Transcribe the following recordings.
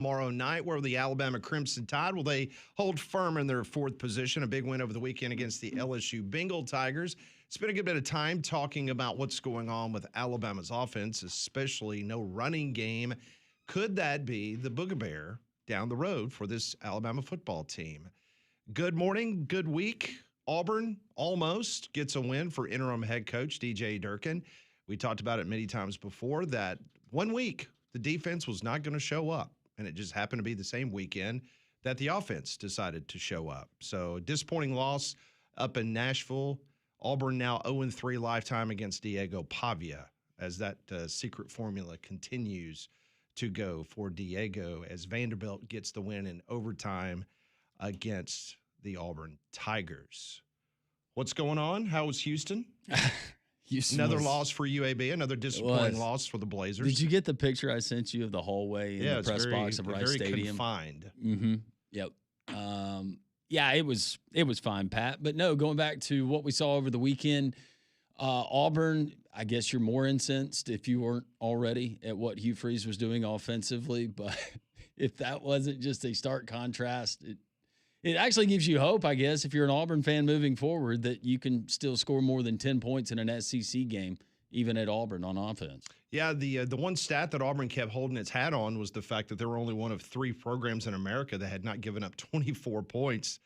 Tomorrow night, where the Alabama Crimson Tide will they hold firm in their fourth position? A big win over the weekend against the LSU Bengal Tigers. Spent a good bit of time talking about what's going on with Alabama's offense, especially no running game. Could that be the boogabear down the road for this Alabama football team? Good morning, good week. Auburn almost gets a win for interim head coach DJ Durkin. We talked about it many times before that 1 week the defense was not going to show up. And it just happened to be the same weekend that the offense decided to show up. So disappointing loss up in Nashville. Auburn now 0-3 lifetime against Diego Pavia as that secret formula continues to go for Diego as Vanderbilt gets the win in overtime against the Auburn Tigers. What's going on? How was Houston? Another loss for UAB, another disappointing loss for the Blazers. Did you get the picture I sent you of the hallway in the press box of Rice Stadium? Very confined. Mm-hmm. Yep. Yeah, it was fine, Pat. But no, going back to what we saw over the weekend, Auburn, I guess you're more incensed if you weren't already at what Hugh Freeze was doing offensively. But if that wasn't just a stark contrast, it actually gives you hope, I guess, if you're an Auburn fan moving forward, that you can still score more than 10 points in an SEC game, even at Auburn on offense. Yeah, the one stat that Auburn kept holding its hat on was the fact that they were only one of 3 programs in America that had not given up 24 points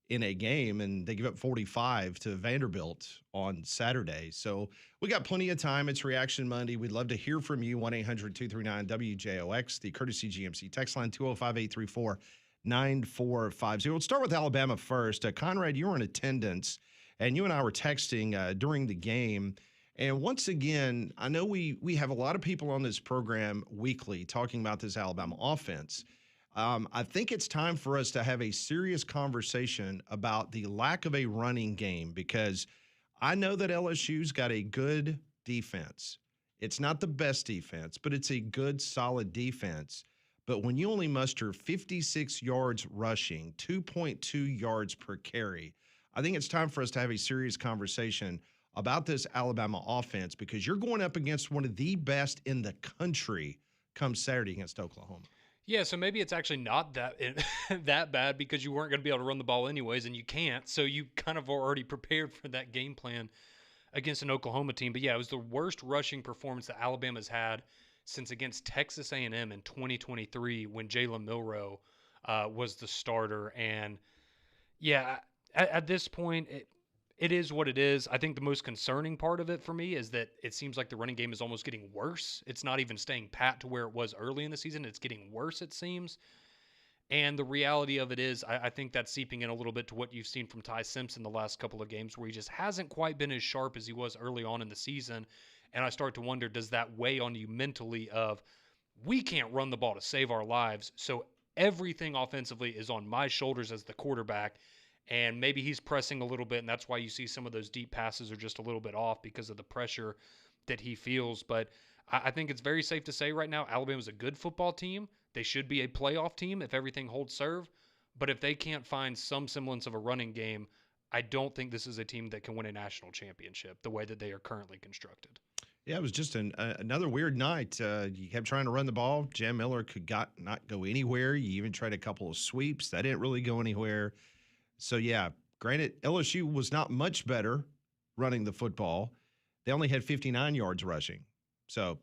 in a game, and they give up 45 to Vanderbilt on Saturday. So we got plenty of time. It's Reaction Monday. We'd love to hear from you, 1-800-239-WJOX, the Courtesy GMC text line, 205-834-9450. Let's start with Alabama first. Conrad, you were in attendance, and you and I were texting during the game. And once again, I know we have a lot of people on this program weekly talking about this Alabama offense. I think it's time for us to have a serious conversation about the lack of a running game, because I know that LSU's got a good defense. It's not the best defense, but it's a good, solid defense. But when you only muster 56 yards rushing, 2.2 yards per carry, I think it's time for us to have a serious conversation about this Alabama offense, because you're going up against one of the best in the country come Saturday against Oklahoma. Yeah, so maybe it's actually not that bad, because you weren't going to be able to run the ball anyways, and you can't. So you kind of already prepared for that game plan against an Oklahoma team. But yeah, it was the worst rushing performance that Alabama's had since against Texas A&M in 2023 when Jalen Milroe was the starter. And yeah, at this point, it is what it is. I think the most concerning part of it for me is that it seems like the running game is almost getting worse. It's not even staying pat to where it was early in the season. It's getting worse, it seems. And the reality of it is, I think that's seeping in a little bit to what you've seen from Ty Simpson the last couple of games, where he just hasn't quite been as sharp as he was early on in the season. And I start to wonder, does that weigh on you mentally of, we can't run the ball to save our lives, so everything offensively is on my shoulders as the quarterback, and maybe he's pressing a little bit, and that's why you see some of those deep passes are just a little bit off because of the pressure that he feels. But I think it's very safe to say right now, Alabama's a good football team. They should be a playoff team if everything holds serve. But if they can't find some semblance of a running game, I don't think this is a team that can win a national championship the way that they are currently constructed. Yeah, it was just another weird night. You kept trying to run the ball. Jam Miller could not go anywhere. You even tried a couple of sweeps. That didn't really go anywhere. So, yeah, granted, LSU was not much better running the football. They only had 59 yards rushing. So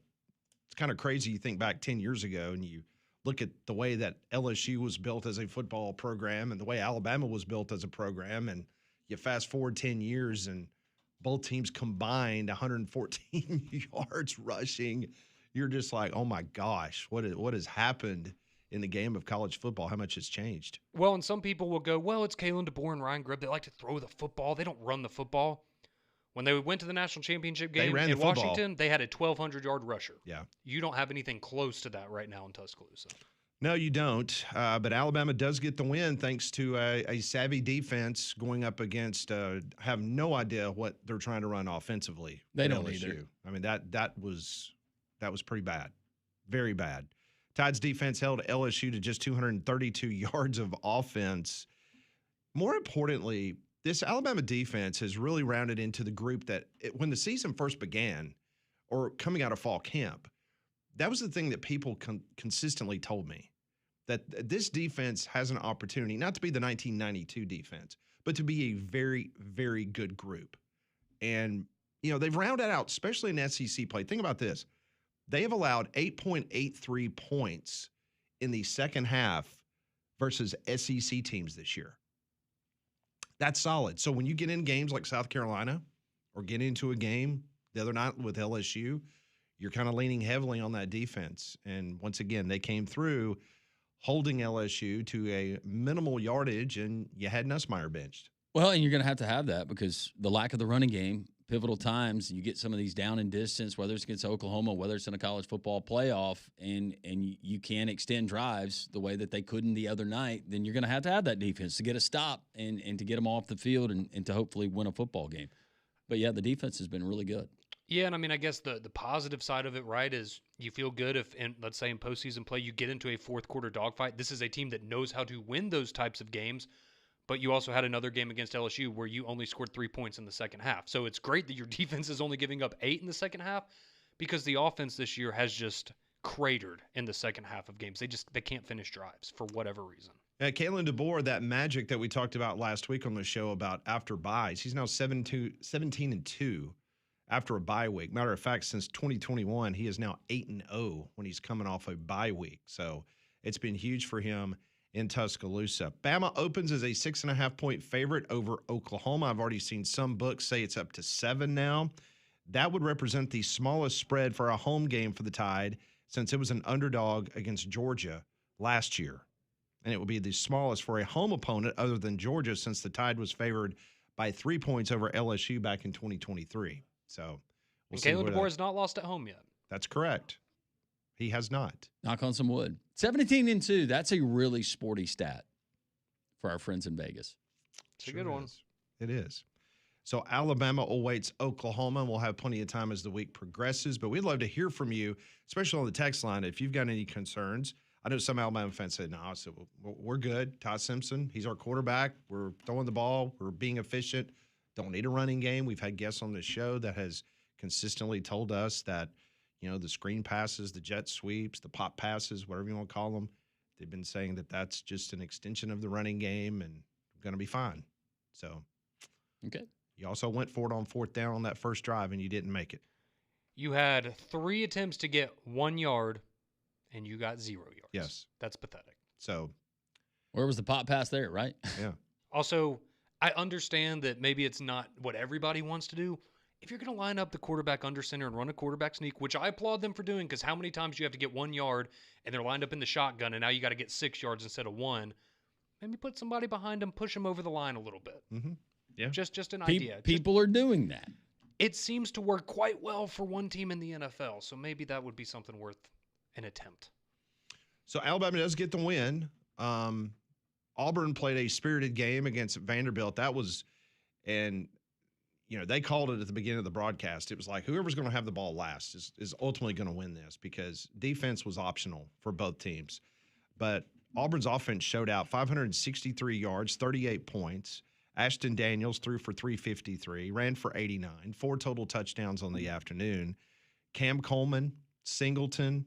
it's kind of crazy. You think back 10 years ago and you look at the way that LSU was built as a football program and the way Alabama was built as a program, and you fast forward 10 years and both teams combined 114 yards rushing. You're just like, oh, my gosh, what has happened in the game of college football? How much has changed? Well, and some people will go, well, it's Kalen DeBoer and Ryan Grubb. They like to throw the football. They don't run the football. When they went to the national championship game in Washington, they had a 1,200-yard rusher. Yeah. You don't have anything close to that right now in Tuscaloosa. No, you don't. But Alabama does get the win thanks to a savvy defense going up against have no idea what they're trying to run offensively. They don't LSU. either. I mean, that was pretty bad. Very bad. Tide's defense held LSU to just 232 yards of offense. More importantly, this Alabama defense has really rounded into the group that when the season first began or coming out of fall camp, that was the thing that people consistently told me. that this defense has an opportunity not to be the 1992 defense, but to be a very, very good group. And, they've rounded out, especially in SEC play. Think about this. They have allowed 8.83 points in the second half versus SEC teams this year. That's solid. So when you get in games like South Carolina or get into a game the other night with LSU, you're kind of leaning heavily on that defense. And once again, they came through holding LSU to a minimal yardage, and you had Nussmeier benched. Well, and you're going to have that because the lack of the running game, pivotal times, you get some of these down and distance, whether it's against Oklahoma, whether it's in a college football playoff, and you can't extend drives the way that they couldn't the other night, then you're going to have that defense to get a stop and to get them off the field and to hopefully win a football game. But, yeah, the defense has been really good. Yeah, and I mean, I guess the positive side of it, right, is you feel good if, let's say in postseason play, you get into a fourth-quarter dogfight. This is a team that knows how to win those types of games, but you also had another game against LSU where you only scored 3 points in the second half. So it's great that your defense is only giving up 8 in the second half because the offense this year has just cratered in the second half of games. They can't finish drives for whatever reason. Kalen DeBoer, that magic that we talked about last week on the show about after buys, he's now 17-2 after a bye week. Matter of fact, since 2021, he is now 8-0 when he's coming off a bye week. So it's been huge for him in Tuscaloosa. Bama opens as a 6.5-point favorite over Oklahoma. I've already seen some books say it's up to 7 now. That would represent the smallest spread for a home game for the Tide since it was an underdog against Georgia last year. And it would be the smallest for a home opponent other than Georgia since the Tide was favored by 3 points over LSU back in 2023. So we'll see. Kalen DeBoer has not lost at home yet. That's correct. He has not. Knock on some wood. 17-2. That's a really sporty stat for our friends in Vegas. It's a good one. It is. So Alabama awaits Oklahoma, and we'll have plenty of time as the week progresses. But we'd love to hear from you, especially on the text line, if you've got any concerns. I know some Alabama fans said, no, so we're good. Todd Simpson, he's our quarterback. We're throwing the ball. We're being efficient. Don't need a running game. We've had guests on this show that has consistently told us that, the screen passes, the jet sweeps, the pop passes, whatever you want to call them, they've been saying that that's just an extension of the running game and going to be fine. So, okay. You also went for it on fourth down on that first drive, and you didn't make it. You had 3 attempts to get 1 yard, and you got 0 yards. Yes. That's pathetic. So, where was the pop pass there, right? Yeah. Also, I understand that maybe it's not what everybody wants to do. If you're going to line up the quarterback under center and run a quarterback sneak, which I applaud them for doing, because how many times you have to get 1 yard and they're lined up in the shotgun and now you got to get 6 yards instead of 1, maybe put somebody behind them, push them over the line a little bit. Mm-hmm. Yeah. Just an idea. People are doing that. It seems to work quite well for one team in the NFL, so maybe that would be something worth an attempt. So Alabama does get the win. Auburn played a spirited game against Vanderbilt. That was, and they called it at the beginning of the broadcast. It was like whoever's going to have the ball last is ultimately going to win this because defense was optional for both teams. But Auburn's offense showed out 563 yards, 38 points. Ashton Daniels threw for 353, ran for 89, 4 total touchdowns on the afternoon. Cam Coleman, Singleton,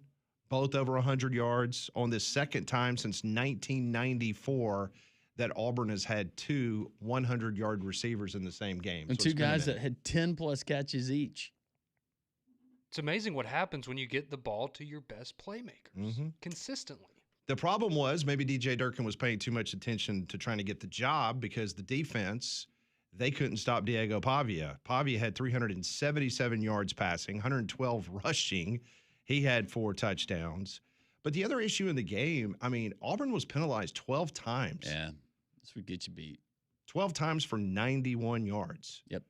both over 100 yards on the second time since 1994 that Auburn has had 2 100-yard receivers in the same game. And so 2 guys that had 10-plus catches each. It's amazing what happens when you get the ball to your best playmakers consistently. The problem was maybe DJ Durkin was paying too much attention to trying to get the job because the defense, they couldn't stop Diego Pavia. Pavia had 377 yards passing, 112 rushing. He had 4 touchdowns. But the other issue in the game, Auburn was penalized 12 times. Yeah, this would get you beat. 12 times for 91 yards. Yep.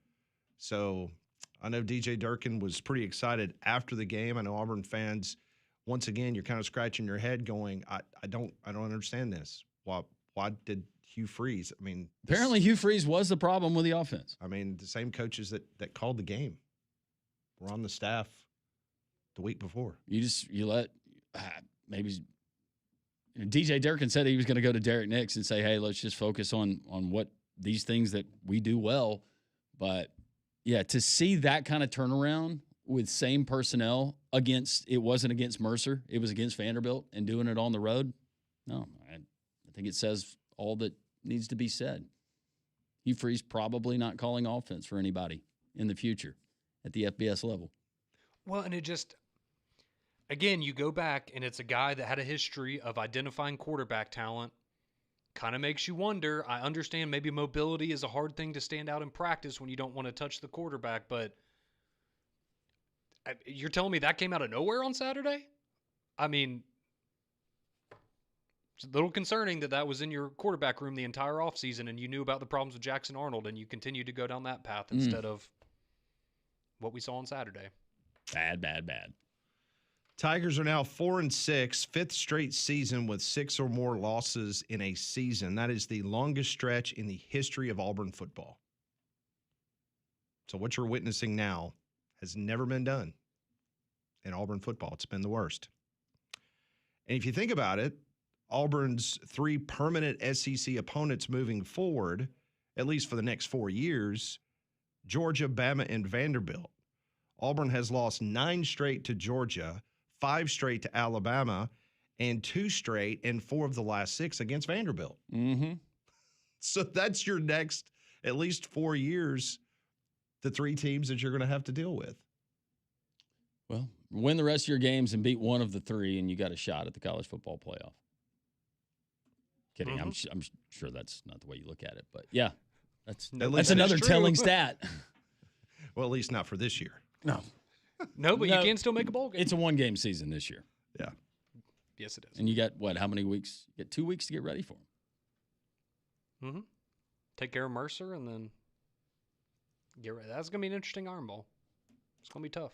So I know DJ Durkin was pretty excited after the game. I know Auburn fans, once again, you're kind of scratching your head going, I don't understand this. Why did Hugh Freeze? Apparently Hugh Freeze was the problem with the offense. The same coaches that called the game were on the staff the week before. You let maybe DJ Durkin said he was going to go to Derek Nix and say, hey, let's just focus on what these things that we do well. But yeah, to see that kind of turnaround with same personnel it wasn't against Mercer, it was against Vanderbilt and doing it on the road. No, I think it says all that needs to be said. Hugh Freeze probably not calling offense for anybody in the future at the FBS level. Well, and it just, again, you go back, and it's a guy that had a history of identifying quarterback talent. Kind of makes you wonder. I understand maybe mobility is a hard thing to stand out in practice when you don't want to touch the quarterback, but you're telling me that came out of nowhere on Saturday? I mean, it's a little concerning that was in your quarterback room the entire offseason, and you knew about the problems with Jackson Arnold, and you continued to go down that path instead of what we saw on Saturday. Bad. Tigers are now 4-6, fifth straight season with 6 or more losses in a season. That is the longest stretch in the history of Auburn football. So what you're witnessing now has never been done in Auburn football. It's been the worst. And if you think about it, Auburn's 3 permanent SEC opponents moving forward, at least for the next 4 years, Georgia, Bama, and Vanderbilt. Auburn has lost 9 straight to Georgia, 5 straight to Alabama, and 2 straight and 4 of the last 6 against Vanderbilt. Mm-hmm. So that's your next at least 4 years, the 3 teams that you're going to have to deal with. Well, win the rest of your games and beat one of the 3, and you got a shot at the college football playoff. Kidding. Mm-hmm. I'm sure that's not the way you look at it, but yeah, that's that another is true. telling stat. Well, at least not for this year. No, but you can still make a bowl game. It's a 1-game season this year. Yeah. Yes, it is. And you got, how many weeks? You got 2 weeks to get ready for them. Mm-hmm. Take care of Mercer and then get ready. That's going to be an interesting Iron Bowl. It's going to be tough.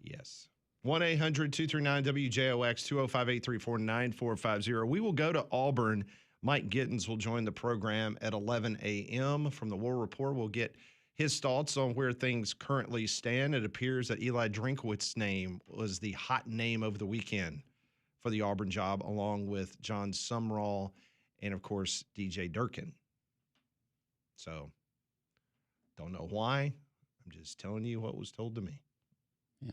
Yes. 1-800-239-WJOX, 205-834-9450. We will go to Auburn. Mike Gittens will join the program at 11 a.m. From the War Report. We'll get his thoughts on where things currently stand. It appears that Eli Drinkwitz's name was the hot name over the weekend for the Auburn job, along with John Sumrall and, of course, DJ Durkin. So, don't know why. I'm just telling you what was told to me. Yeah.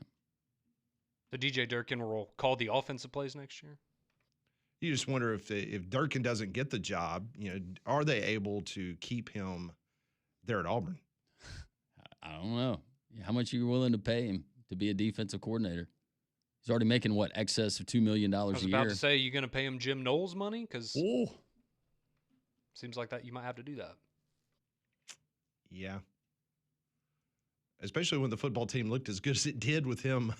The DJ Durkin will call the offensive plays next year. You just wonder if Durkin doesn't get the job, are they able to keep him there at Auburn? I don't know. How much are you willing to pay him to be a defensive coordinator? He's already making, excess of $2 million a year. I was about to say, you going to pay him Jim Knowles money? Because seems like that you might have to do that. Yeah. Especially when the football team looked as good as it did with him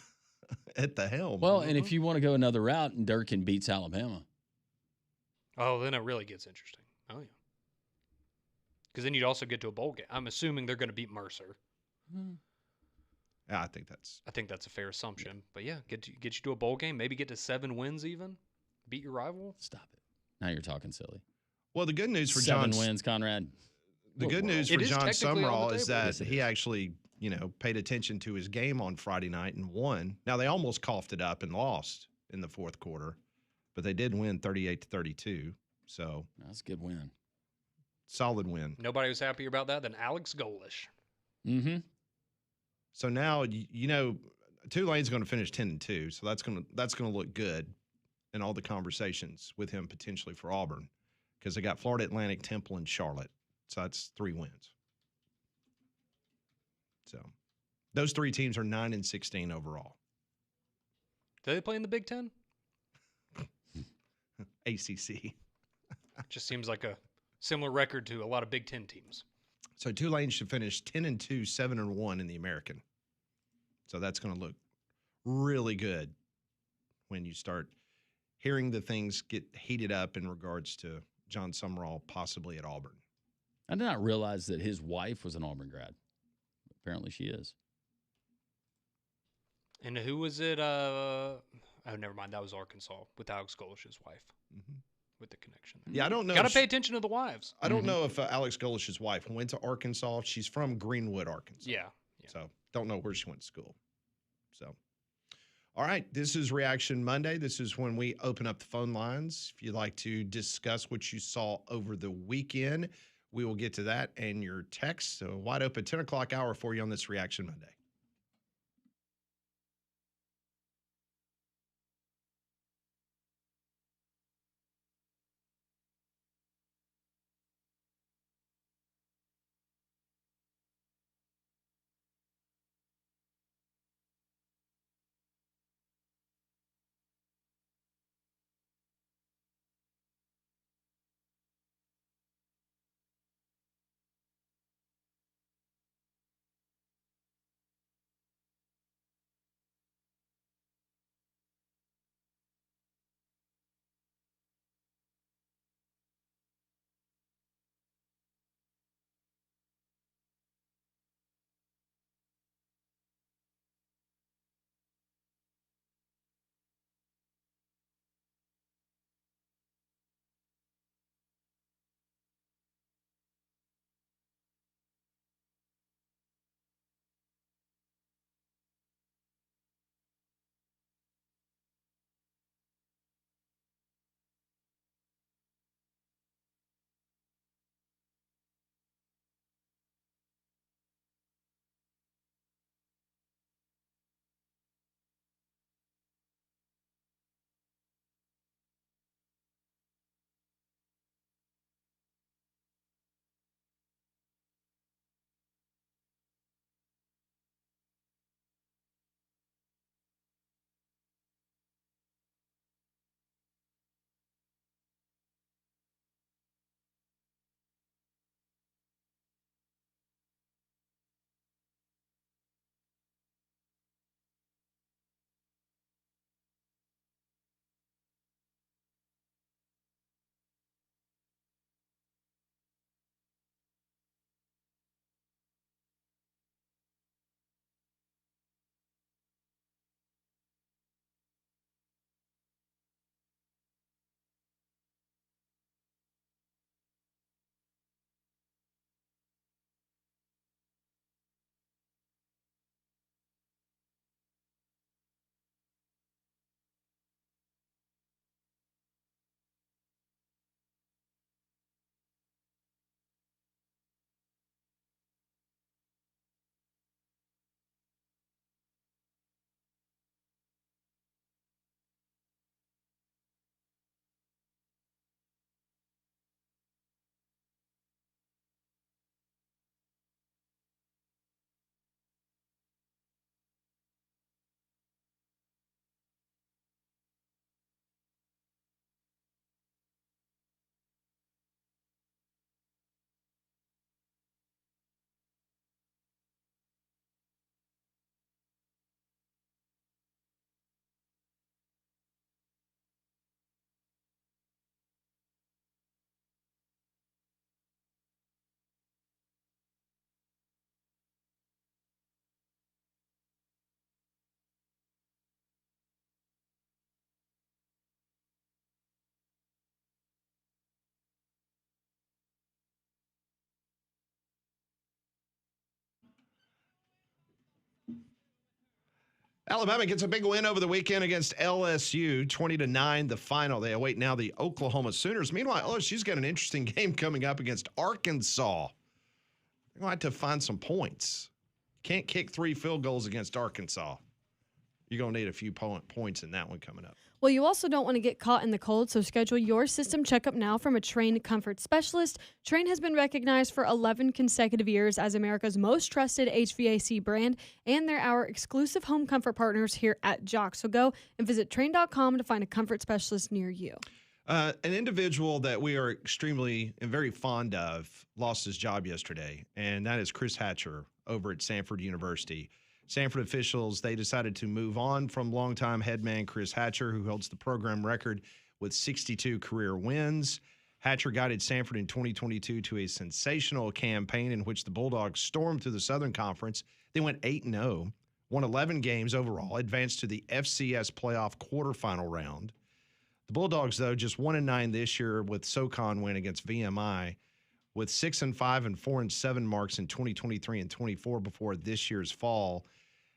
at the helm. Well, and if you want to go another route and Durkin beats Alabama. Oh, then it really gets interesting. Oh, yeah. Because then you'd also get to a bowl game. I'm assuming they're going to beat Mercer. I think that's a fair assumption. Yeah. But yeah, get you to a bowl game. Maybe get to 7 wins even. Beat your rival. Stop it. Now you're talking silly. Well, the good news for 7 wins, Conrad. The good news for John Sumrall is that yes, he actually, paid attention to his game on Friday night and won. Now, they almost coughed it up and lost in the fourth quarter, but they did win 38-32. So that's a good win. Solid win. Nobody was happier about that than Alex Golish. Mm-hmm. So now, Tulane's going to finish 10-2, so that's going to look good in all the conversations with him potentially for Auburn, because they got Florida Atlantic, Temple, and Charlotte. So that's 3 wins. So those 3 teams are 9-16 overall. Do they play in the Big Ten? ACC. Just seems like a similar record to a lot of Big Ten teams. So Tulane should finish 10-2, 7-1 in the American. So that's going to look really good when you start hearing the things get heated up in regards to John Sumrall possibly at Auburn. I did not realize that his wife was an Auburn grad. Apparently she is. And who was it? Oh, never mind. That was Arkansas with Alex Golish's wife. Mm-hmm. With the connection. Yeah, I don't know. Got to pay attention to the wives. I don't know if Alex Golish's wife went to Arkansas. She's from Greenwood, Arkansas. Yeah. So don't know where she went to school. So, all right, this is Reaction Monday. This is when we open up the phone lines. If you'd like to discuss what you saw over the weekend, we will get to that and your text. So wide open 10 o'clock hour for you on this Reaction Monday. Alabama gets a big win over the weekend against LSU, 20-9, the final. They await now the Oklahoma Sooners. Meanwhile, LSU's got an interesting game coming up against Arkansas. They're going to have to find some points. Can't kick 3 field goals against Arkansas. You're going to need a few points in that one coming up. Well, you also don't want to get caught in the cold, so schedule your system checkup now from a Train comfort specialist. Train has been recognized for 11 consecutive years as America's most trusted HVAC brand, and they're our exclusive home comfort partners here at Jock. So go and visit train.com to find a comfort specialist near you. An individual that we are extremely and very fond of lost his job yesterday, and that is Chris Hatcher over at Samford University. Samford officials, they decided to move on from longtime head man Chris Hatcher, who holds the program record with 62 career wins. Hatcher guided Samford in 2022 to a sensational campaign in which the Bulldogs stormed through the Southern Conference. They went 8-0, won 11 games overall, advanced to the FCS playoff quarterfinal round. The Bulldogs, though, just 1-9 this year with SoCon win against VMI, with 6-5 and 4-7 marks in 2023 and 24 before this year's fall.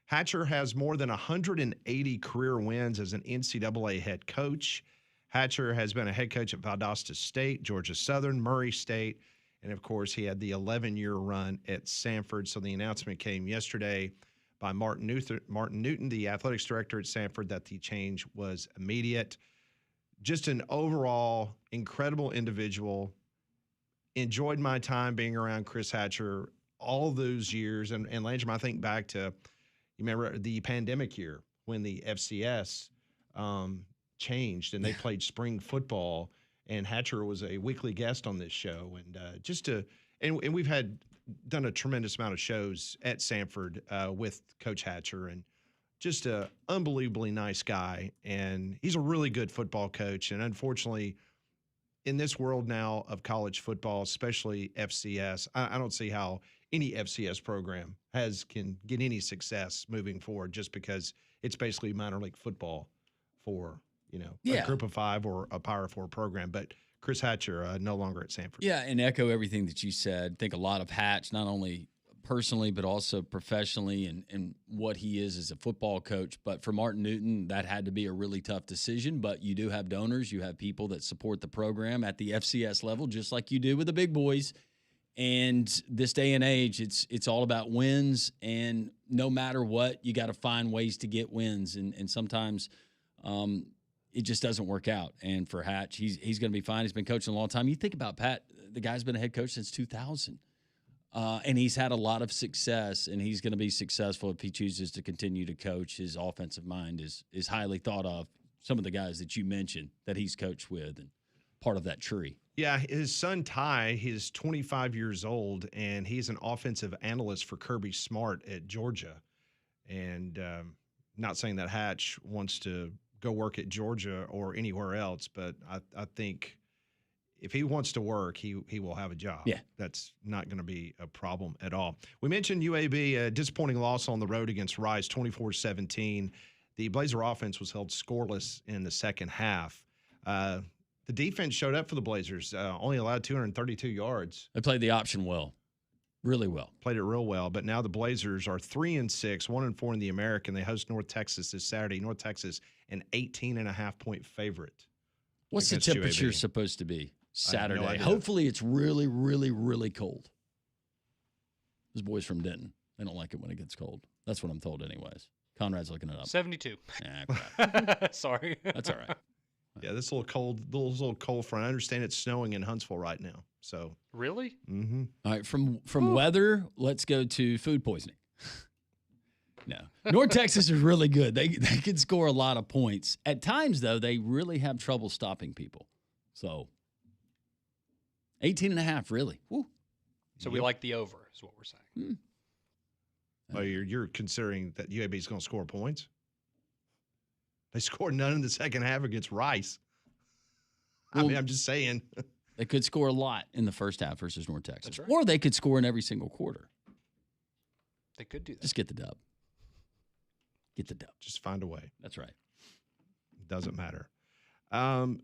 Hatcher has more than 180 career wins as an NCAA head coach. Hatcher has been a head coach at Valdosta State, Georgia Southern, Murray State, and of course he had the 11-year run at Samford. So the announcement came yesterday by Martin Newton, the athletics director at Samford, that the change was immediate. Just an overall incredible individual. Enjoyed my time being around Chris Hatcher all those years. And Landrum, I think back to, you remember the pandemic year when the FCS changed and they played spring football, and Hatcher was a weekly guest on this show. And and we've done a tremendous amount of shows at Samford with Coach Hatcher, and just a unbelievably nice guy. And he's a really good football coach. And unfortunately, in this world now of college football, especially FCS, I don't see how any FCS program can get any success moving forward, just because it's basically minor league football for, a group of 5 or a Power 4 program. But Chris Hatcher no longer at Samford. Yeah, and echo everything that you said. I think a lot of Hatch, not only personally but also professionally, and what he is as a football coach. But for Martin Newton, that had to be a really tough decision. But you do have donors, you have people that support the program at the FCS level, just like you do with the big boys. And this day and age, it's all about wins, and no matter what, you got to find ways to get wins. And sometimes it just doesn't work out. And for Hatch, he's going to be fine. He's been coaching a long time. You think about Pat, the guy's been a head coach since 2000. And he's had a lot of success, and he's going to be successful if he chooses to continue to coach. His offensive mind is highly thought of. Some of the guys that you mentioned that he's coached with and part of that tree. Yeah, his son Ty, he's 25 years old, and he's an offensive analyst for Kirby Smart at Georgia. And not saying that Hatch wants to go work at Georgia or anywhere else, but I think if he wants to work, he will have a job. Yeah. That's not going to be a problem at all. We mentioned UAB, a disappointing loss on the road against Rice, 24-17. The Blazer offense was held scoreless in the second half. The defense showed up for the Blazers, only allowed 232 yards. They played the option well, really well. Played it real well, but now the Blazers are 3-6, 1-4 in the American. They host North Texas this Saturday. North Texas, an 18.5-point favorite. What's the temperature supposed to be Saturday? No idea. Hopefully it's really, really, really cold. Those boys from Denton, they don't like it when it gets cold. That's what I'm told anyways. Conrad's looking it up. 72. Crap. Sorry. That's all right. Yeah, this little cold front. I understand it's snowing in Huntsville right now. So Really? mm-hmm. All right, from weather, let's go to food poisoning. No. North Texas is really good. They can score a lot of points. At times, though, they really have trouble stopping people. So 18.5, really. Woo. So we like the over, is what we're saying. Well, you're considering that UAB is going to score points? They scored none in the second half against Rice. Well, I'm just saying. They could score a lot in the first half versus North Texas. That's right. Or they could score in every single quarter. They could do that. Just get the dub. Get the dub. Just find a way. That's right. Doesn't matter.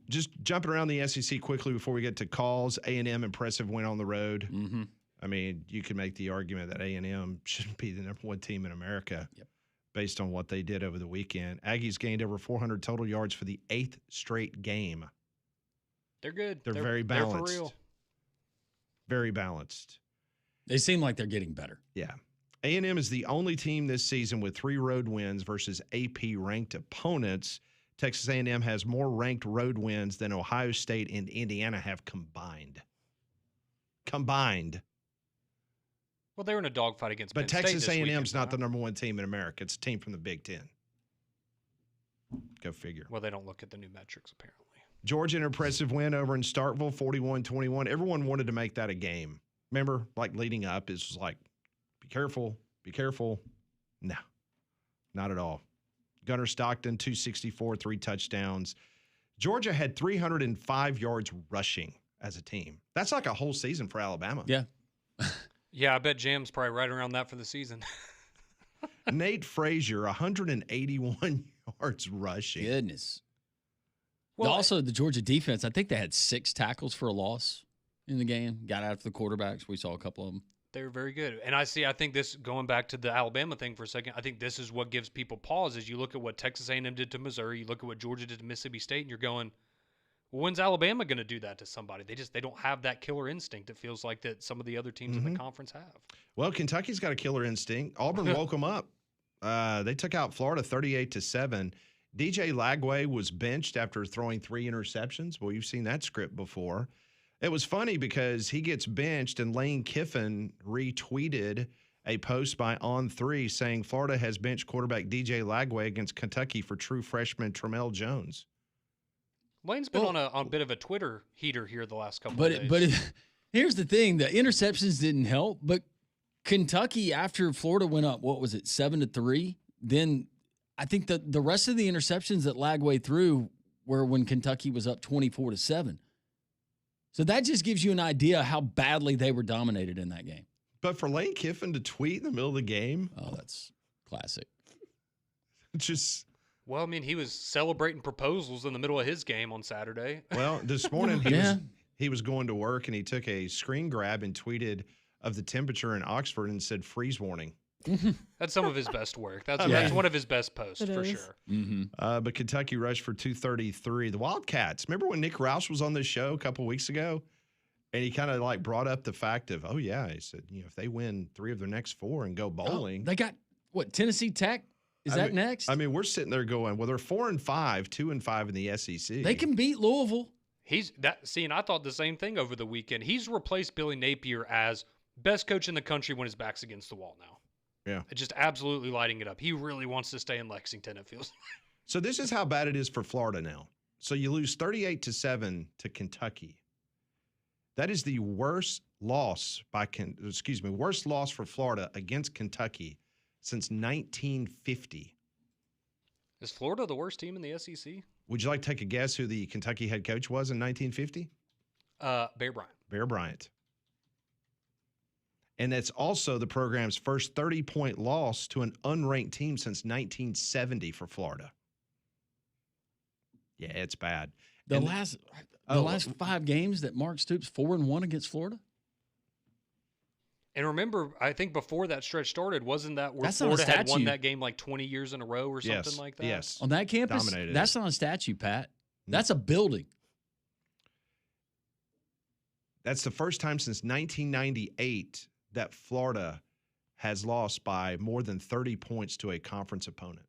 Just jumping around the SEC quickly before we get to calls. A&M impressive win on the road. Mm-hmm. I mean, you could make the argument that A&M shouldn't be the number 1 team in America. Yep. based on what they did over the weekend. Aggies gained over 400 total yards for the 8th straight game. They're good. They're very balanced. They're for real. Very balanced. They seem like they're getting better. Yeah. A&M is the only team this season with 3 road wins versus AP-ranked opponents. Texas A&M has more ranked road wins than Ohio State and Indiana have combined. Well, they're in a dogfight against But Penn Texas State this A&M's weekend, not the number 1 team in America. It's a team from the Big Ten. Go figure. Well, they don't look at the new metrics, apparently. Georgia, an impressive win over in Starkville, 41-21. Everyone wanted to make that a game. Remember, like leading up, it was like, be careful, be careful. No, not at all. Gunnar Stockton, 264, 3 touchdowns. Georgia had 305 yards rushing as a team. That's like a whole season for Alabama. Yeah. Yeah, I bet Jam's probably right around that for the season. Nate Frazier, 181 yards rushing. Goodness. Well, Also, the Georgia defense, I think they had 6 tackles for a loss in the game. Got after the quarterbacks. We saw a couple of them. They're very good. And I think this, going back to the Alabama thing for a second, I think this is what gives people pause is you look at what Texas A&M did to Missouri, you look at what Georgia did to Mississippi State, and you're going, well, when's Alabama going to do that to somebody? They don't have that killer instinct. It feels like that some of the other teams in the conference have. Well, Kentucky's got a killer instinct. Auburn woke them up. They took out Florida 38-7. DJ Lagway was benched after throwing 3 interceptions. Well, you've seen that script before. It was funny because he gets benched and Lane Kiffin retweeted a post by On3 saying Florida has benched quarterback DJ Lagway against Kentucky for true freshman Tramel Jones. Lane's been on a bit of a Twitter heater here the last couple of days. But here's the thing. The interceptions didn't help, but Kentucky, after Florida went up, 7-3, then I think the rest of the interceptions that Lagway threw were when Kentucky was up 24-7. So that just gives you an idea how badly they were dominated in that game. But for Lane Kiffin to tweet in the middle of the game, Oh, that's classic. just Well, I mean, he was celebrating proposals in the middle of his game on Saturday. well, this morning he was going to work and he took a screen grab and tweeted of the temperature in Oxford and said freeze warning. That's some of his best work. That's Yeah. one of his best posts, It for is. sure. Mm-hmm. But Kentucky rushed for 233. The Wildcats, remember when Nick Roush was on this show a couple weeks ago? And he kind of like brought up the fact of, oh, yeah, he said, if they win 3 of their next 4 and go bowling. They got, Tennessee Tech? Is that next? I mean, we're sitting there going, well, they're 4-5, 2-5 in the SEC. They can beat Louisville. And I thought the same thing over the weekend. He's replaced Billy Napier as best coach in the country when his back's against the wall now. Yeah. Just absolutely lighting it up. He really wants to stay in Lexington, it feels like. So this is how bad it is for Florida now. So you lose 38-7 to Kentucky. That is the worst loss for Florida against Kentucky since 1950. Is Florida the worst team in the SEC? Would you like to take a guess who the Kentucky head coach was in 1950? Bear Bryant. Bear Bryant. And that's also the program's first 30-point loss to an unranked team since 1970 for Florida. Yeah, it's bad. The last 5 games that Mark Stoops 4-1 against Florida. And remember, I think before that stretch started, wasn't that where That's not a Florida had won statue. that game like 20 years in a row or something like that? Yes. On that campus, Dominated that's it. not a statue, Pat. That's a building. That's the first time since 1998 that Florida has lost by more than 30 points to a conference opponent.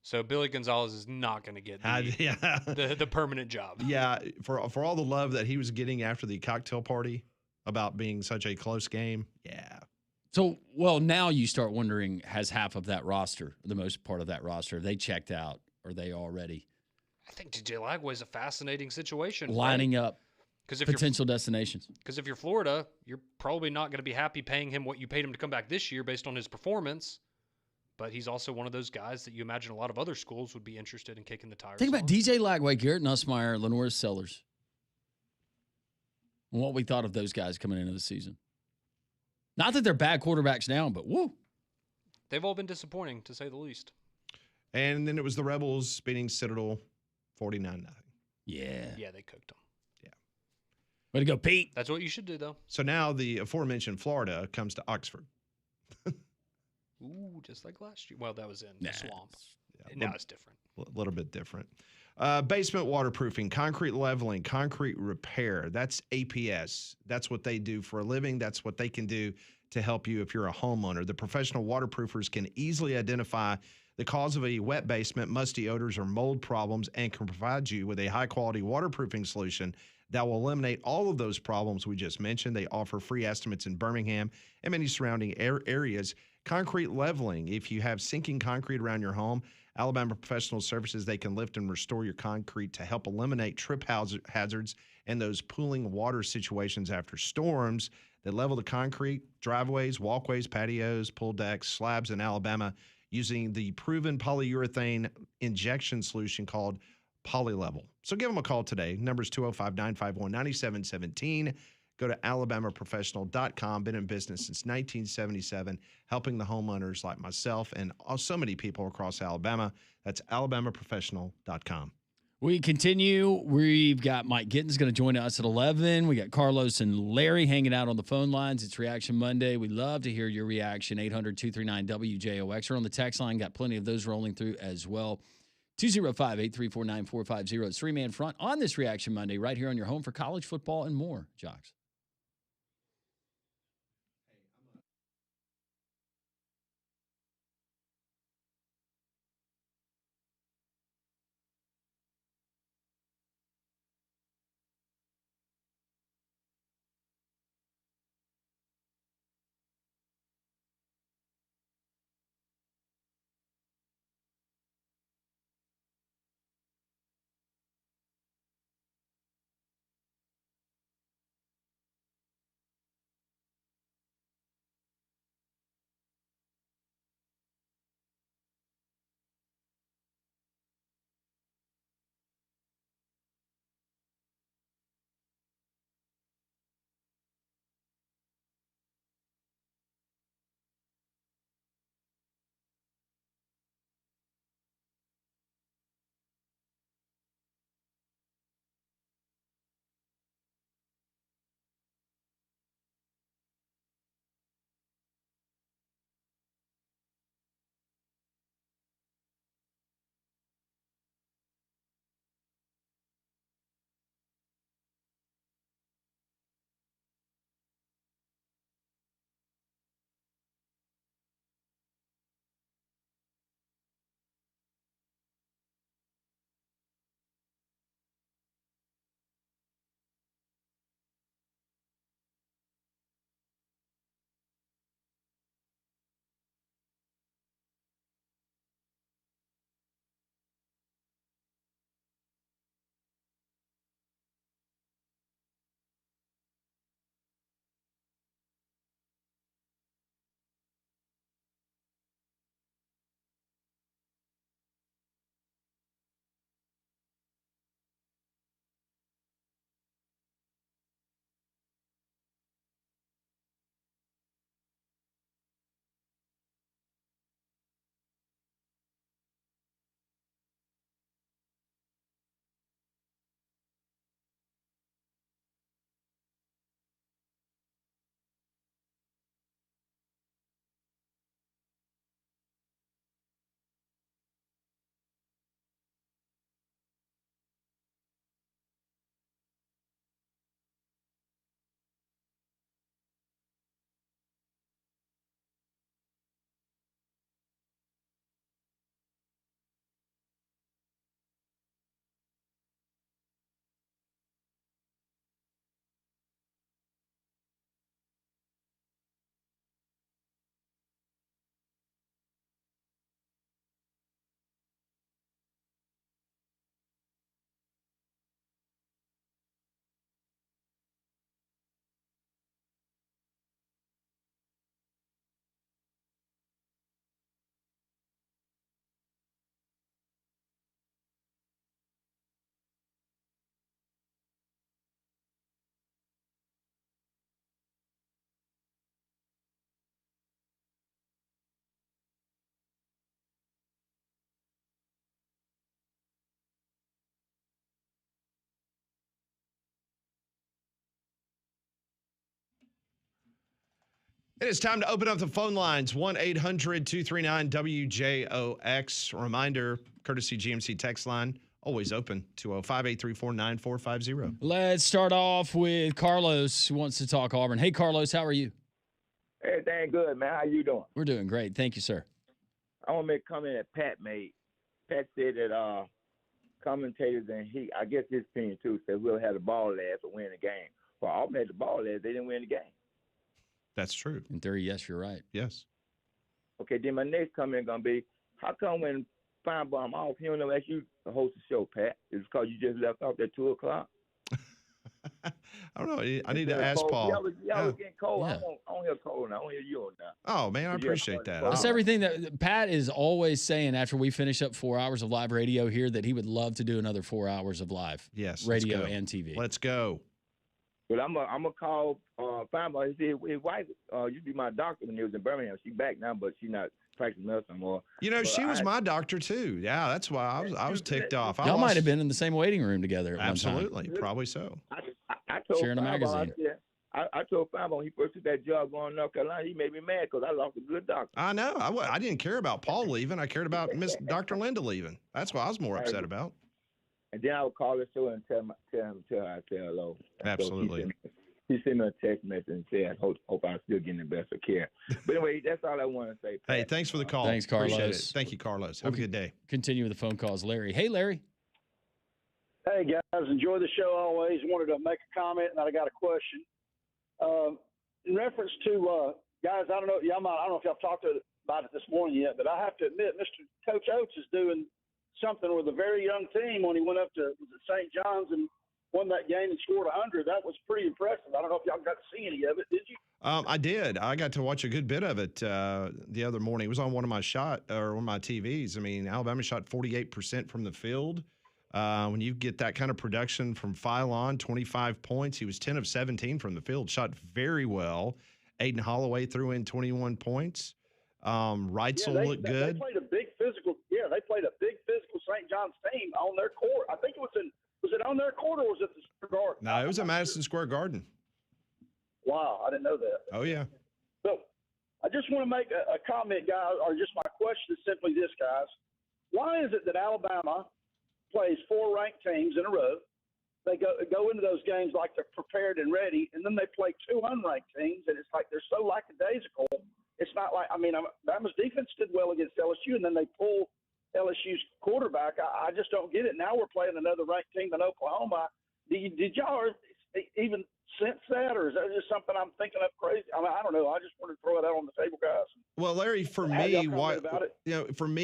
So Billy Gonzalez is not going to get Yeah. the permanent job. Yeah, for all the love that he was getting after the cocktail party about being such a close game. Yeah. So, now you start wondering, has half of that roster, the most part of that roster, they checked out? Or are they already I think DJ Lagway is a fascinating situation. lining up Because potential destinations? Because if you're Florida, you're probably not going to be happy paying him what you paid him to come back this year based on his performance. But he's also one of those guys that you imagine a lot of other schools would be interested in kicking the tires. Think about on. DJ Lagway, Garrett Nussmeier, Lenore Sellers, and what we thought of those guys coming into the season. Not that they're bad quarterbacks now, but woo. They've all been disappointing, to say the least. And then it was the Rebels beating Citadel 49-0. Yeah. Yeah, they cooked them. Way to go, Pete. That's what you should do, though. So now the aforementioned Florida comes to Oxford. Ooh, just like last year. Well, that was in Nah, the swamp. Yeah, And now it's different. a little bit different. Basement waterproofing, concrete leveling, concrete repair. That's APS. That's what they do for a living. That's what they can do to help you if you're a homeowner. The professional waterproofers can easily identify the cause of a wet basement, musty odors, or mold problems and can provide you with a high quality waterproofing solution that will eliminate all of those problems we just mentioned. They offer free estimates in Birmingham and many surrounding areas. Concrete leveling, if you have sinking concrete around your home, Alabama Professional Services, they can lift and restore your concrete to help eliminate trip hazards and those pooling water situations after storms. They level the concrete, driveways, walkways, patios, pool decks, slabs in Alabama using the proven polyurethane injection solution called PolyLevel. So give them a call today. Number's 205-951-9717. Go to alabamaprofessional.com. Been in business since 1977, helping the homeowners like myself and so many people across Alabama. That's alabamaprofessional.com. We continue. We've got Mike Gittens going to join us at 11. We got Carlos and Larry hanging out on the phone lines. It's Reaction Monday. We love to hear your reaction. 800-239-WJOX. Or on the text line. Got plenty of those rolling through as well. 205-834-9450. It's three-man front on this Reaction Monday right here on your home for college football and more. Jocks. It is time to open up the phone lines, 1-800-239-WJOX. Reminder, courtesy GMC text line, always open, 205-834-9450. Let's start off with Carlos, who wants to talk Auburn. Hey, Carlos, how are you? Everything good, man. How you doing? We're doing great. Thank you, sir. I want to make a comment that Pat made. Pat said that commentators and I guess his opinion too, said we'll have the ball last to win the game. Well, Auburn had the ball last, they didn't win the game. That's true. In theory, yes, you're right. Yes. Okay, then my next comment going to be, how come when Feinbaum off, he don't know ask you to host the show, Pat? Is it because you just left off at 2 o'clock? I don't know. I need to ask Paul. Y'all was getting cold. Yeah. I don't hear cold now. I don't hear you on now. Oh, man, I appreciate that. That's everything that Pat is always saying after we finish up 4 hours of live radio here, that he would love to do another 4 hours of live radio and TV. Let's go. But I'm gonna call Feinbaum. He said his wife used to be my doctor when he was in Birmingham. She's back now, but she's not practicing medicine anymore. You know, she was my doctor too. Yeah, that's why I was ticked off. Y'all might have been in the same waiting room together at Absolutely, probably so. I told Sharing a magazine. I told Feinbaum when he first took that job going to North Carolina, he made me mad because I lost a good doctor. I know. I didn't care about Paul leaving. I cared about Miss Dr. Linda leaving. That's what I was more upset about. And then I would call the show and tell him I say hello. Absolutely. So he sent me a text message and said, hope I'm still getting the best of care. But anyway, that's all I want to say. Pat. Hey, thanks for the call. Thanks, Carlos. Appreciate it. Thank you, Carlos. Have a good day. Continue with the phone calls. Larry. Hey, Larry. Hey, guys. Enjoy the show always. Wanted to make a comment, and I got a question. In reference to, guys, I don't know if y'all talked about it this morning yet, but I have to admit, Mr. Coach Oates is doing something with a very young team when he went up to St. John's and won that game and scored 100. That was pretty impressive. I don't know if y'all got to see any of it. Did you? I did. I got to watch a good bit of it the other morning. It was on one of my TVs. I mean, Alabama shot 48% from the field. When you get that kind of production from Philon, 25 points, he was 10 of 17 from the field, shot very well. Aiden Holloway threw in 21 points. Reitzel looked good. They played a big physical. Yeah, they played a big physical St. John's team on their court. I think it was it on their court or was it the Square Garden? No, it was at Madison Square Garden. Wow, I didn't know that. Oh, yeah. So I just want to make a comment, guys, or just my question is simply this, guys. Why is it that Alabama plays 4 ranked teams in a row? They go into those games like they're prepared and ready, and then they play 2 unranked teams, and it's like they're so lackadaisical. It's not like, Alabama's defense did well against LSU, and then they pull LSU's quarterback. I just don't get it. Now we're playing another ranked team in Oklahoma. Did y'all even sense that, or is that just something I'm thinking up crazy? I don't know. I just wanted to throw it out on the table, guys. Well, Larry, for me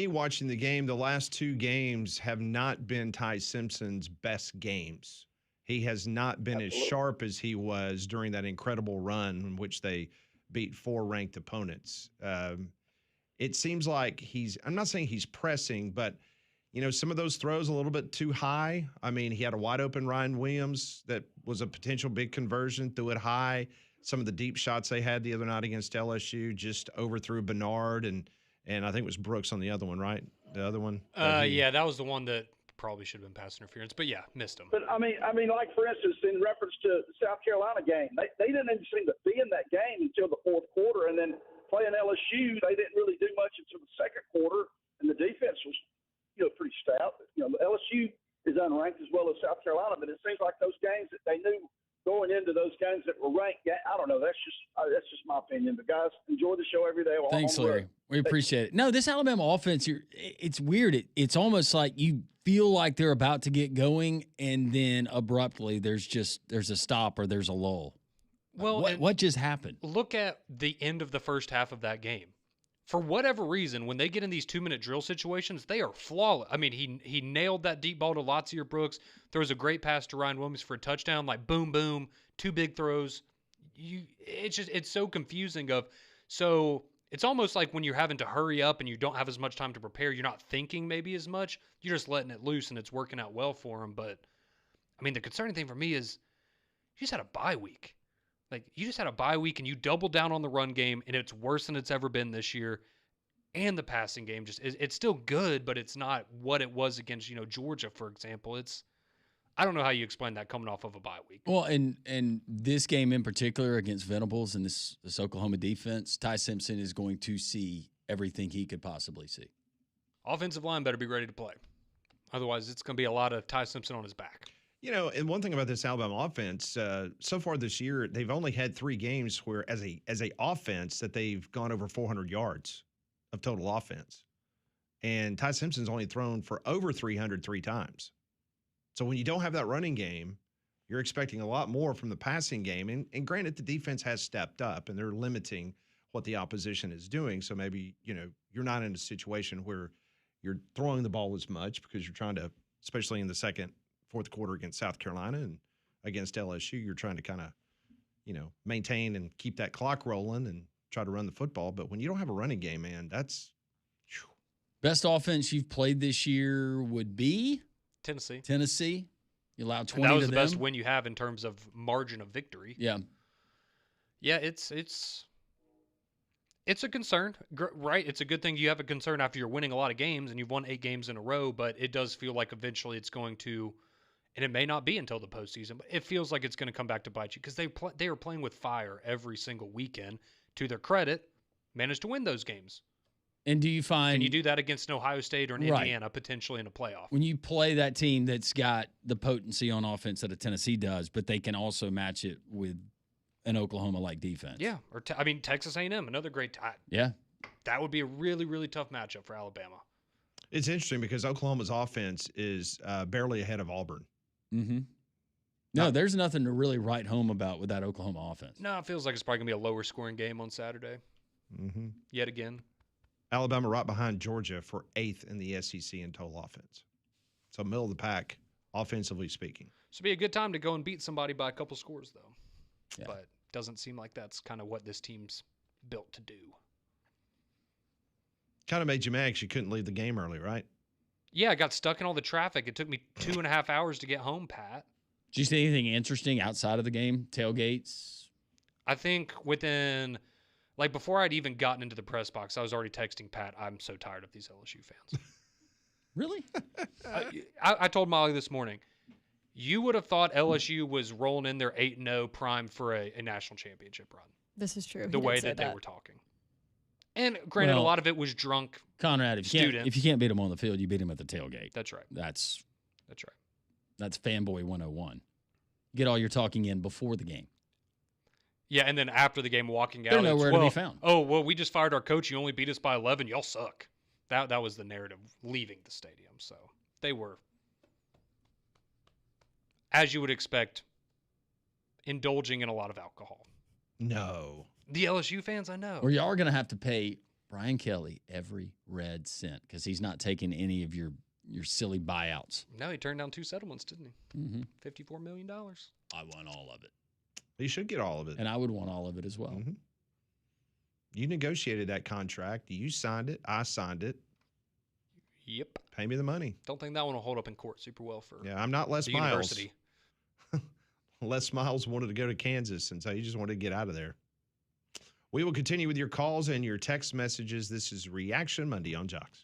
watching the game, the last 2 games have not been Ty Simpson's best games. He has not been as sharp as he was during that incredible run in which they beat 4 ranked opponents. It seems like I'm not saying he's pressing, but, some of those throws a little bit too high. I mean, he had a wide open Ryan Williams that was a potential big conversion, threw it high. Some of the deep shots they had the other night against LSU just overthrew Bernard, and I think it was Brooks on the other one, right? The other one? Yeah, that was the one that probably should have been pass interference, but yeah, missed him. But I mean, like for instance, in reference to the South Carolina game, they didn't even seem to be in that game until the 4th quarter, and then playing LSU, they didn't really do much until the 2nd quarter, and the defense was, pretty stout. LSU is unranked as well as South Carolina, but it seems like those games that they knew going into those games that were ranked. I don't know. That's just my opinion. But guys, enjoy the show every day. Thanks, Larry. We appreciate it. No, this Alabama offense, it's weird. It's almost like you feel like they're about to get going, and then abruptly there's a stop or there's a lull. Well, what just happened? Look at the end of the first half of that game. For whatever reason, when they get in these 2-minute drill situations, they are flawless. I mean, he nailed that deep ball to Latsier Brooks. Throws a great pass to Ryan Williams for a touchdown. Like boom, boom, 2 big throws. It's so confusing. So it's almost like when you're having to hurry up and you don't have as much time to prepare, you're not thinking maybe as much. You're just letting it loose, and it's working out well for him. But I mean, the concerning thing for me is you just had a bye week. Like, you just had a bye week and you doubled down on the run game, and it's worse than it's ever been this year. And the passing game it's still good, but it's not what it was against, Georgia, for example. I don't know how you explain that coming off of a bye week. Well, and this game in particular against Venables and this Oklahoma defense, Ty Simpson is going to see everything he could possibly see. Offensive line better be ready to play. Otherwise, it's going to be a lot of Ty Simpson on his back. You know, and one thing about this Alabama offense, so far this year, they've only had 3 games where, as a offense, that they've gone over 400 yards of total offense, and Ty Simpson's only thrown for over 300 3 times. So when you don't have that running game, you're expecting a lot more from the passing game. And granted, the defense has stepped up, and they're limiting what the opposition is doing. So maybe you're not in a situation where you're throwing the ball as much because you're trying to, especially in the fourth quarter against South Carolina and against LSU, you're trying to kind of, maintain and keep that clock rolling and try to run the football. But when you don't have a running game, man, that's Best offense you've played this year would be Tennessee. You allowed 20 And that was to the them. best win you have in terms of margin of victory. Yeah. Yeah, it's a concern, right? It's a good thing you have a concern after you're winning a lot of games and you've won 8 games in a row, but it does feel like eventually it's going to, and it may not be until the postseason, but it feels like it's going to come back to bite you because they are playing with fire every single weekend. To their credit, managed to win those games. And do you find Can you do that against an Ohio State or an Right. Indiana potentially in a playoff? when you play that team that's got the potency on offense that a Tennessee does, but they can also match it with an Oklahoma-like defense? Yeah, or Texas A&M, another great Yeah. that would be a really, really tough matchup for Alabama. it's interesting because Oklahoma's offense is barely ahead of Auburn. Mm-hmm. No, there's nothing to really write home about with that Oklahoma offense. No, it feels like it's probably going to be a lower scoring game on Saturday. Mm-hmm. Yet again. Alabama right behind Georgia for 8th in the SEC in total offense. So middle of the pack, offensively speaking. Should be a good time to go and beat somebody by a couple scores, though. Yeah. But doesn't seem like that's kind of what this team's built to do. Kind of made you mad because you couldn't leave the game early, right? Yeah, I got stuck in all the traffic. It took me 2.5 hours to get home, Pat. Did you see anything interesting outside of the game? Tailgates? I think before I'd even gotten into the press box, I was already texting Pat, I'm so tired of these LSU fans. Really? I told Molly this morning, you would have thought LSU was rolling in their 8-0 primed for a national championship run. This is true. The He way did say that they were talking. And granted, Well, a lot of it was drunk. Conrad, if you Students. can't beat them on the field, you beat them at the tailgate. That's right. That's That's right. fanboy 101. Get all your talking in before the game. Yeah, and then after the game, walking out, They're it's, nowhere to be found. Oh, well, we just fired our coach. You only beat us by 11. Y'all suck. That was the narrative leaving the stadium. So they were, as you would expect, indulging in a lot of alcohol. No. The LSU fans, I know. Or you are going to have to pay Brian Kelly every red cent because he's not taking any of your silly buyouts. No, he turned down 2 settlements, didn't he? Mm-hmm. $54 million. I want all of it. You should get all of it. And I would want all of it as well. Mhm. You negotiated that contract. You signed it. I signed it. Yep. Pay me the money. Don't think that one will hold up in court super well for Yeah, I'm not Les the Miles. university. Les Miles wanted to go to Kansas, and so he just wanted to get out of there. We will continue with your calls and your text messages. This is Reaction Monday on Jocks.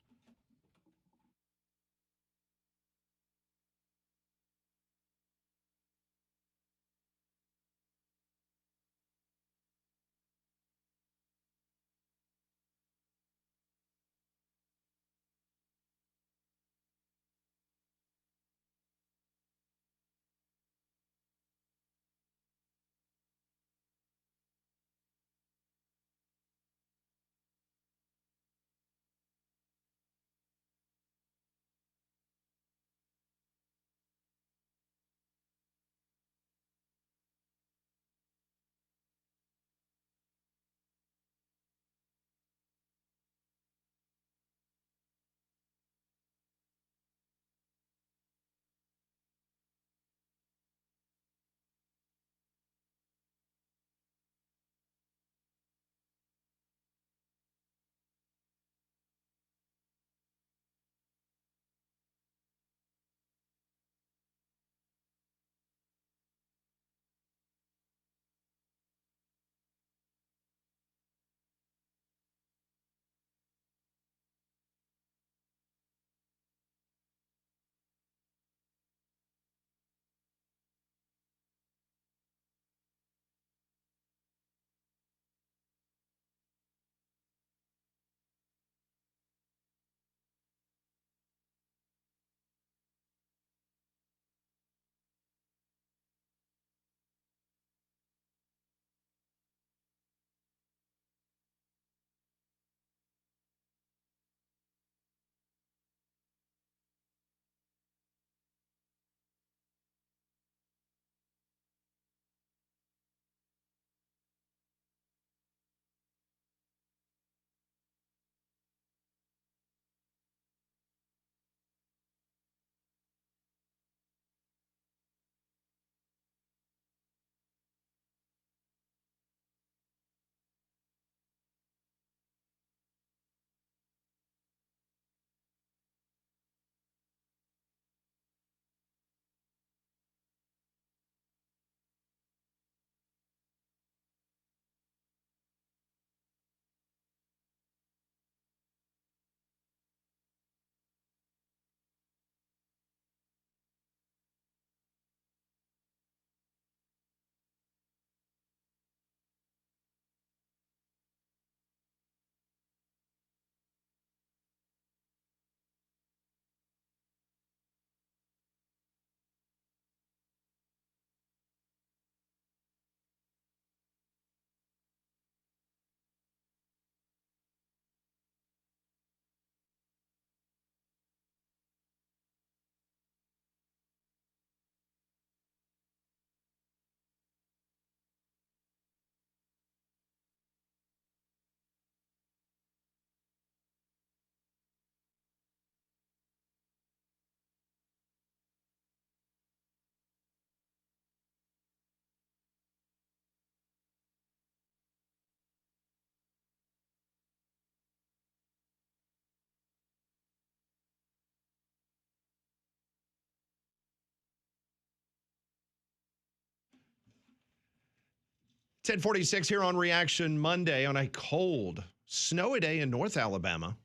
1046 here on Reaction Monday on a cold, snowy day in North Alabama.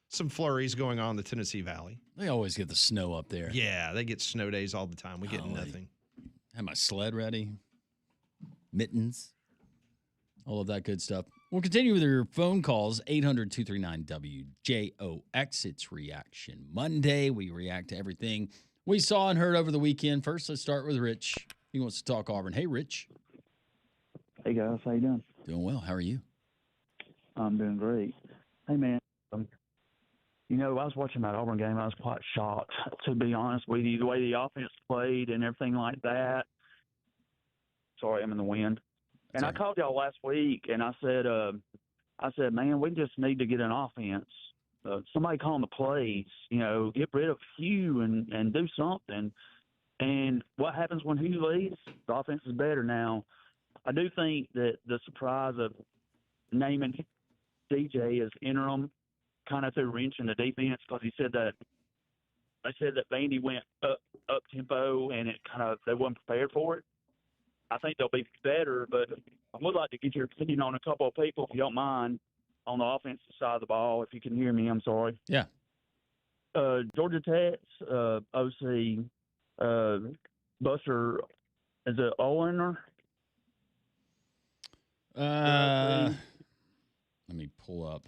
Some flurries going on in the Tennessee Valley. They always get the snow up there. Yeah, they get snow days all the time. We get nothing. Have my sled ready, mittens, all of that good stuff. We'll continue with your phone calls, 800-239-WJOX. It's Reaction Monday. We react to everything we saw and heard over the weekend. First, let's start with Rich. He wants to talk Auburn. Hey, Rich. Hey, guys. How you doing? Doing well. How are you? I'm doing great. Hey, man. I was watching that Auburn game. I was quite shocked, to be honest with you, the way the offense played and everything like that. Sorry, I'm in the wind. And I called y'all last week, and I said, man, we just need to get an offense. Somebody calling the plays, get rid of Hugh and do something. And what happens when Hugh leaves? The offense is better now. I do think that the surprise of naming DJ as interim kind of threw a wrench in the defense because they said that Vandy went up tempo and they weren't prepared for it. I think they'll be better, but I would like to get your opinion on a couple of people, if you don't mind, on the offensive side of the ball. If you can hear me, I'm sorry. Yeah. Georgia Tech's OC, Buster, is it Owner? Let me pull up.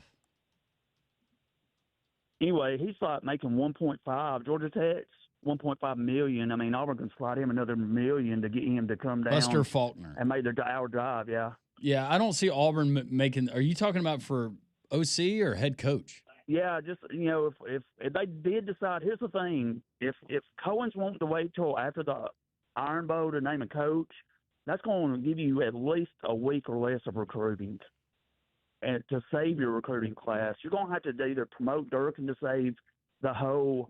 Anyway, he's like making 1.5. Georgia Tech's 1.5 million. I mean, Auburn can slide him another million to get him to come down. Buster Faulkner. And make their hour drive, yeah. Yeah, I don't see Auburn making. Are you talking about for OC or head coach? Yeah, just if they did decide, here's the thing: if Cohen's wanting to wait till after the Iron Bowl to name a coach, that's going to give you at least a week or less of recruiting. And to save your recruiting class, you're going to have to either promote Durkin to save the whole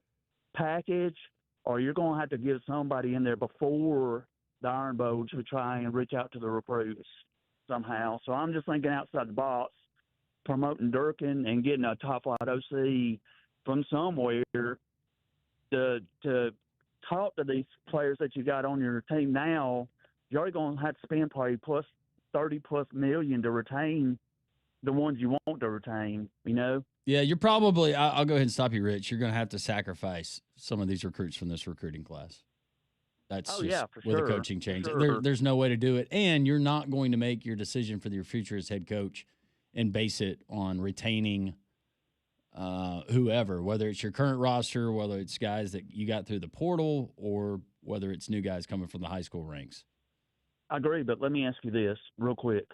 package, or you're going to have to get somebody in there before the Iron Bowl to try and reach out to the recruits somehow. So I'm just thinking outside the box, promoting Durkin and getting a top-flight OC from somewhere to talk to these players that you got on your team now. You're already going to have to spend probably plus 30+ million to retain the ones you want to retain, Yeah, you're probably, I'll go ahead and stop you, Rich. You're going to have to sacrifice some of these recruits from this recruiting class. That's with a coaching change. Sure. There's no way to do it. And you're not going to make your decision for your future as head coach and base it on retaining whoever, whether it's your current roster, whether it's guys that you got through the portal, or whether it's new guys coming from the high school ranks. I agree, but let me ask you this real quick.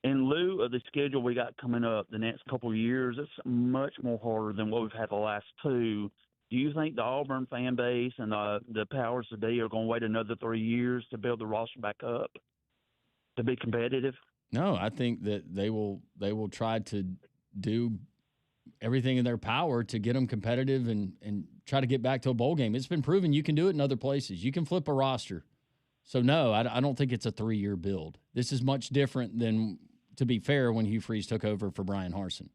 In lieu of the schedule we got coming up the next couple of years, it's much more harder than what we've had the last two. Do you think the Auburn fan base and the powers that be are going to wait another 3 years to build the roster back up to be competitive? No, I think that they will try to do everything in their power to get them competitive and try to get back to a bowl game. It's been proven you can do it in other places. You can flip a roster. So, no, I don't think it's a 3-year build. This is much different than, to be fair, when Hugh Freeze took over for Brian Harsin.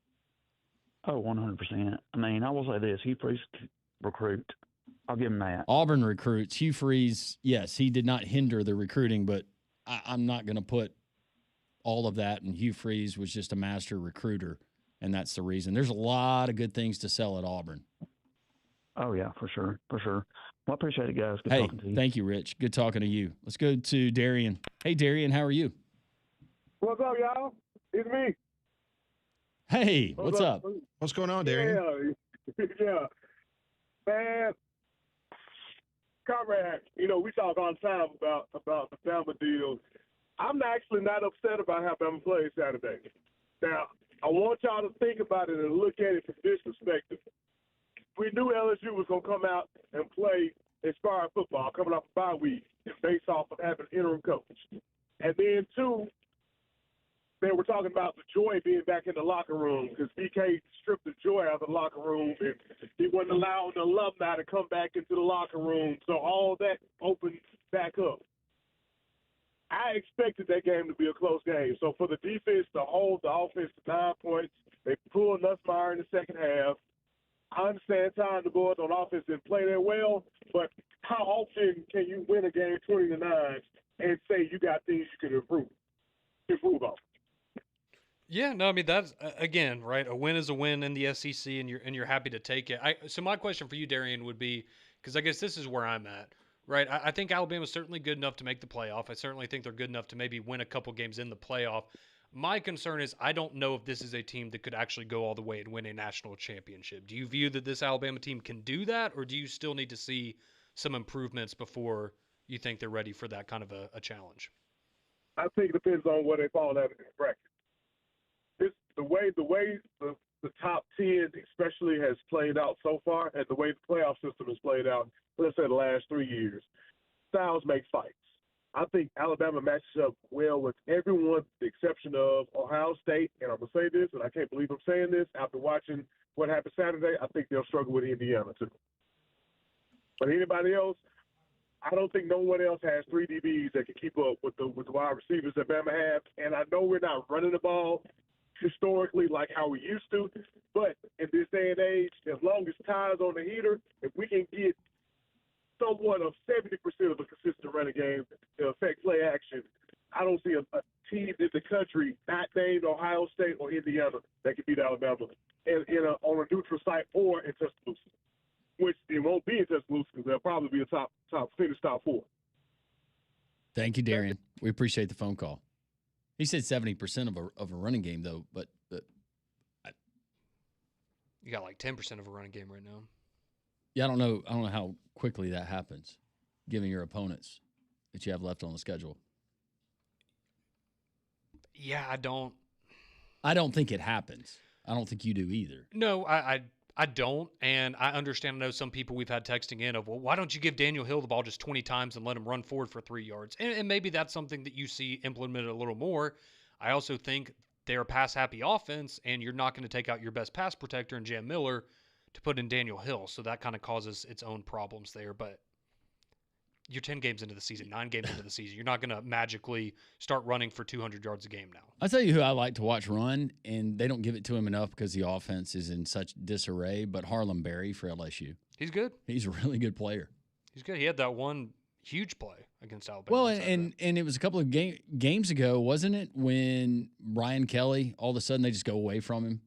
Oh, 100%. I mean, I will say this. Hugh Freeze recruit. I'll give him that. Auburn recruits. Hugh Freeze, yes, he did not hinder the recruiting, but I'm not going to put all of that. And Hugh Freeze was just a master recruiter, and that's the reason. There's a lot of good things to sell at Auburn. Oh, yeah, for sure. Well, I appreciate it, guys. Good talking to you. Thank you, Rich. Good talking to you. Let's go to Darian. Hey, Darian, how are you? What's up, y'all? It's me. Hey, what's up? What's going on, Darian? Yeah. Man, comrade, we talk all the time about the Bama deal. I'm actually not upset about how Bama plays Saturday. Now, I want y'all to think about it and look at it from this perspective. We knew LSU was going to come out and play inspired football coming off a bye week based off of having an interim coach. And then, two, they were talking about the joy being back in the locker room because BK stripped the joy out of the locker room and he wasn't allowing the alumni to come back into the locker room. So all that opened back up. I expected that game to be a close game. So for the defense to hold the offense to 9 points, they pulled Nussmeier in the second half. I understand Ty and the boys on offense didn't play that well, but how often can you win a game 20-9 and say you got things you can improve? improve on. Yeah, no, I mean that's again, right? A win is a win in the SEC, and you're happy to take it. So my question for you, Darian, would be, because I guess this is where I'm at, right? I think Alabama's certainly good enough to make the playoff. I certainly think they're good enough to maybe win a couple games in the playoff. My concern is I don't know if this is a team that could actually go all the way and win a national championship. Do you view that this Alabama team can do that, or do you still need to see some improvements before you think they're ready for that kind of a challenge? I think it depends on where they fall out in the bracket. The way the top 10 especially has played out so far, and the way the playoff system has played out, let's say the last 3 years, styles make fights. I think Alabama matches up well with everyone, with the exception of Ohio State. And I'm going to say this, and I can't believe I'm saying this, after watching what happened Saturday, I think they'll struggle with Indiana too. But anybody else, I don't think no one else has 3 DBs that can keep up with the wide receivers that Bama have. And I know we're not running the ball historically like how we used to, but in this day and age, as long as Ty's on the heater, if we can get somewhat of 70% of a consistent running game to affect play action, I don't see a team in the country not named Ohio State or Indiana that can beat Alabama on a neutral site or in Tuscaloosa, which it won't be in Tuscaloosa because they'll probably be a top 4. Thank you, Darian. We appreciate the phone call. He said 70% of a running game, though, but You got like 10% of a running game right now. yeah, I don't know how quickly that happens, given your opponents that you have left on the schedule. Yeah, I don't think it happens. I don't think you do either. No, I don't, and I understand. I know some people we've had texting in of, well, why don't you give Daniel Hill the ball just 20 times and let him run forward for 3 yards? And maybe that's something that you see implemented a little more. I also think they're a pass-happy offense, and you're not going to take out your best pass protector in Jam Miller to put in Daniel Hill, so that kind of causes its own problems there. But you're 10 games into the season, 9 games into the season. You're not going to magically start running for 200 yards a game now. I'll tell you who I like to watch run, and they don't give it to him enough because the offense is in such disarray, but Harlem Berry for LSU. He's good. He's a really good player. He's good. He had that one huge play against Alabama. Well, and it was a couple of games ago, wasn't it, when Ryan Kelly, all of a sudden they just go away from him?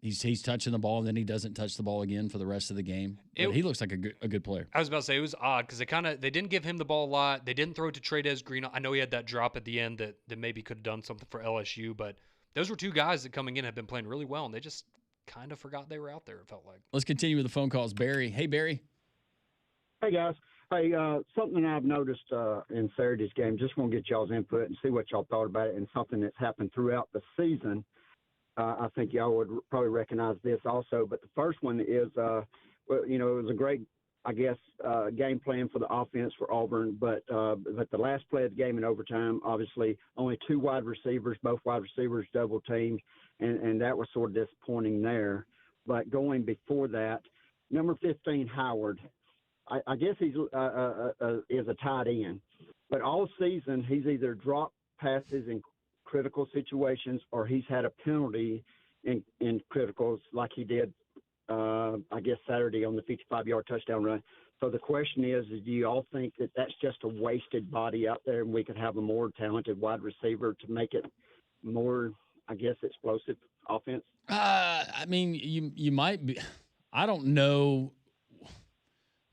He's touching the ball, and then he doesn't touch the ball again for the rest of the game. But he looks like a good player. I was about to say, it was odd because they didn't give him the ball a lot. They didn't throw it to Trey'Dez Green. I know he had that drop at the end that maybe could have done something for LSU, but those were 2 guys that coming in had been playing really well, and they just kind of forgot they were out there, it felt like. Let's continue with the phone calls. Barry. Hey, Barry. Hey, guys. Hey, something I've noticed in Saturday's game, just want to get y'all's input and see what y'all thought about it, and something that's happened throughout the season. I think y'all would probably recognize this also. But the first one is, it was a great, game plan for the offense for Auburn. But the last play of the game in overtime, obviously, only 2 wide receivers, both wide receivers double teamed, and that was sort of disappointing there. But going before that, number 15, Howard, I guess he's is a tight end. But all season, he's either dropped passes in critical situations or he's had a penalty in criticals like he did, Saturday on the 55-yard touchdown run. So the question is, do you all think that that's just a wasted body out there and we could have a more talented wide receiver to make it more, explosive offense? You might be. I don't know.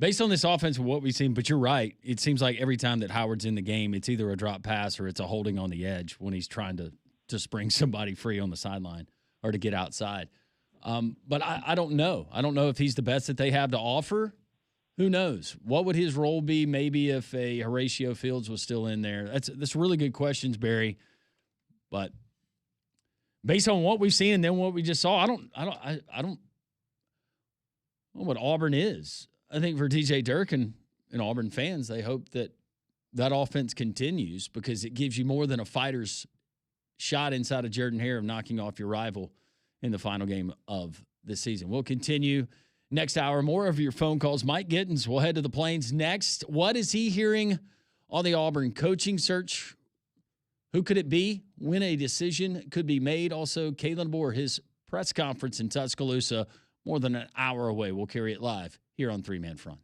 Based on this offense and what we've seen, but you're right. It seems like every time that Howard's in the game, it's either a drop pass or it's a holding on the edge when he's trying to spring somebody free on the sideline or to get outside. But I don't know. I don't know if he's the best that they have to offer. Who knows? What would his role be maybe if a Horatio Fields was still in there? That's really good questions, Barry. But based on what we've seen and then what we just saw, I don't know what Auburn is. I think for DJ Durkin and Auburn fans, they hope that offense continues because it gives you more than a fighter's shot inside of Jordan-Hare of knocking off your rival in the final game of the season. We'll continue next hour. More of your phone calls. Mike Gittens will head to the Plains next. What is he hearing on the Auburn coaching search? Who could it be? When a decision could be made. Also, Kalen Bohr, his press conference in Tuscaloosa, more than an hour away. We'll carry it live here on 3 Man Front.